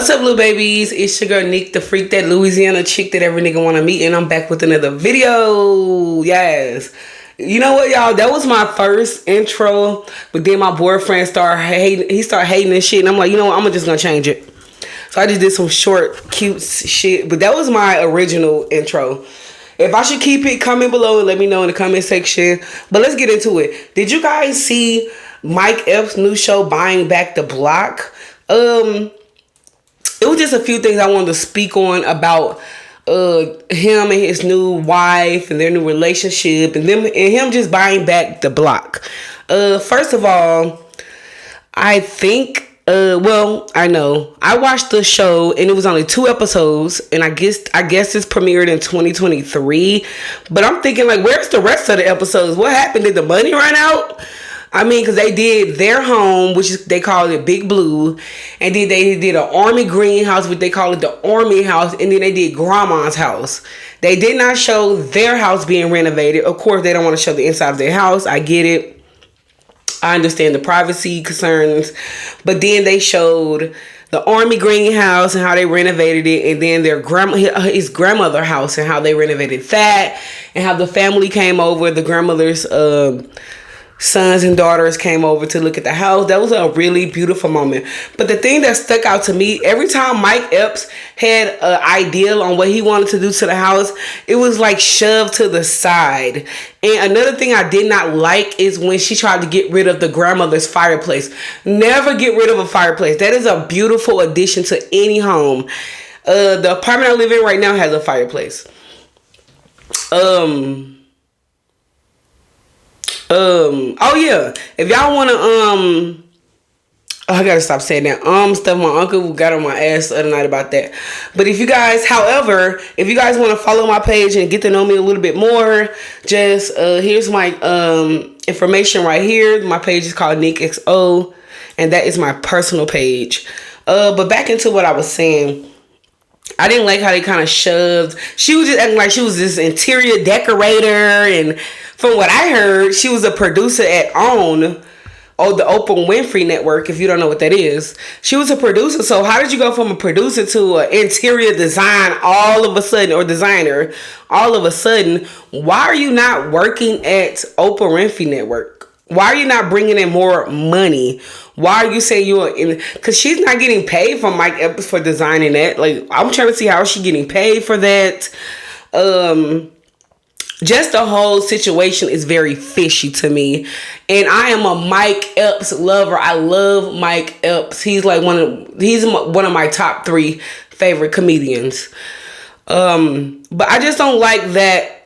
What's up, little babies? It's your girl Nick, the freak, that Louisiana chick that every nigga want to meet, and I'm back with another video. Yes. You know what, y'all? That was my first intro, but then my boyfriend started hating. He started hating this shit, and I'm like, you know what? I'm just gonna change it. So I just did some short, cute shit, but that was my original intro. If I should keep it, comment below and let me know in the comment section. But let's get into it. Did you guys see Mike Epps' new show, Buying Back the Block? It was just a few things I wanted to speak on about him and his new wife and their new relationship and him just buying back the block. First of all, I think I know I watched the show and it was only 2 episodes, and I guess it's premiered in 2023. But I'm thinking, like, where's the rest of the episodes? What happened? Did the money run out? I mean, because they did their home, which is, they call it Big Blue, and then they did an army greenhouse, which they call it the Army House, and then they did Grandma's house. They did not show their house being renovated. Of course, they don't want to show the inside of their house. I get it. I understand the privacy concerns, but then they showed the army greenhouse and how they renovated it, and then his grandmother house and how they renovated that, and how the family came over, the grandmother's sons and daughters came over to look at the house. That was a really beautiful moment. But the thing that stuck out to me, every time Mike Epps had an idea on what he wanted to do to the house, it was like shoved to the side. And another thing I did not like is when she tried to get rid of the grandmother's fireplace. Never get rid of a fireplace. That is a beautiful addition to any home. The apartment I live in right now has a fireplace. Oh yeah, if y'all wanna I gotta stop saying that stuff. My uncle got on my ass the other night about that. But if you guys want to follow my page and get to know me a little bit more, just here's my information right here. My page is called Nick XO, and that is my personal page. But back into what I was saying. I didn't like how they kind of shoved. She was just acting like she was this interior decorator, and from what I heard, she was a producer at OWN, the Oprah Winfrey Network, if you don't know what that is. She was a producer, so how did you go from a producer to an interior design all of a sudden, or designer all of a sudden? Why are you not working at Oprah Winfrey Network? Why are you not bringing in more money? Why are you saying you're in? Because she's not getting paid from Mike Epps for designing that. Like, I'm trying to see how she's getting paid for that. Just the whole situation is very fishy to me. And I am a Mike Epps lover. I love Mike Epps. He's like one of my top 3 favorite comedians. But I just don't like that.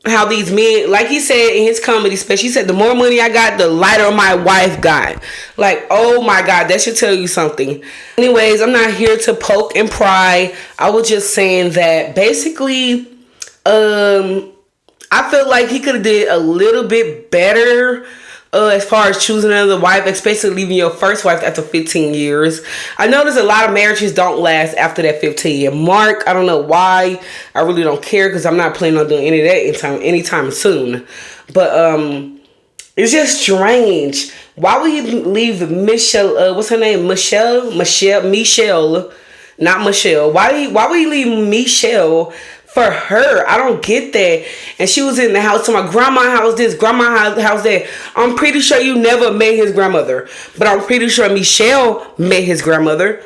How these men, like he said in his comedy special, he said the more money I got, the lighter my wife got. Like, oh my God, that should tell you something. Anyways, I'm not here to poke and pry. I was just saying that basically, I feel like he could have did a little bit better as far as choosing another wife, especially leaving your first wife after 15 years. I notice a lot of marriages don't last after that 15-year mark. I don't know why. I really don't care, because I'm not planning on doing any of that anytime soon. But it's just strange. Why would he leave Michelle? What's her name? Michelle, not Michelle. Why would he leave Michelle for her? I don't get that. And she was in the house to my grandma house this, grandma house that. I'm pretty sure you never met his grandmother, but I'm pretty sure Michelle met his grandmother.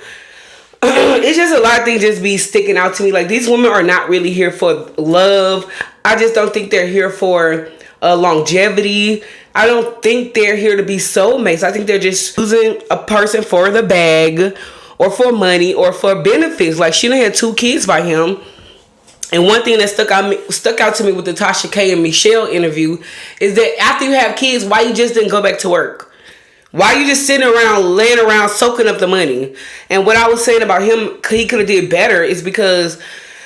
It's just a lot of things just be sticking out to me. Like, these women are not really here for love. I just don't think they're here for longevity. I don't think they're here to be soulmates. I think they're just choosing a person for the bag, or for money, or for benefits. Like, she done had 2 kids by him. And one thing that stuck out to me with the Tasha K and Michelle interview is that after you have kids, why you just didn't go back to work? Why you just sitting around, laying around, soaking up the money? And what I was saying about him, he could have did better, is because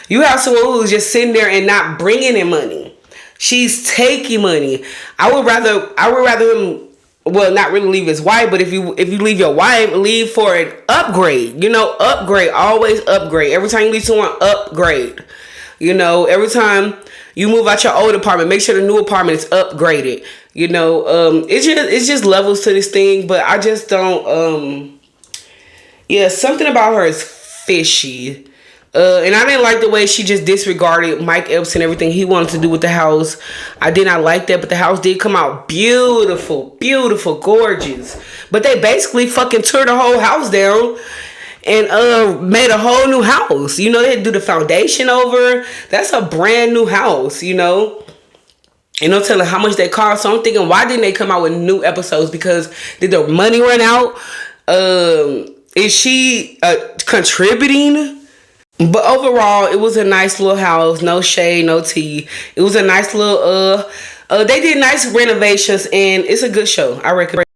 you have someone who's just sitting there and not bringing in money. She's taking money. I would rather him, well, not really leave his wife, but if you leave your wife, leave for an upgrade. You know, upgrade. Always upgrade. Every time you leave someone, upgrade. You know, every time you move out your old apartment, make sure the new apartment is upgraded. You know, it's just levels to this thing, but I just don't. Yeah, something about her is fishy. And I didn't like the way she just disregarded Mike Epps and everything he wanted to do with the house. I did not like that, but the house did come out beautiful, beautiful, gorgeous. But they basically fucking tore the whole house down and made a whole new house. You know, they had to do the foundation over. That's a brand new house, you know. And no telling how much they cost. So I'm thinking, why didn't they come out with new episodes? Because did the money run out? Is she contributing? But overall, it was a nice little house. No shade, no tea. It was a nice little they did nice renovations, and it's a good show. I recommend.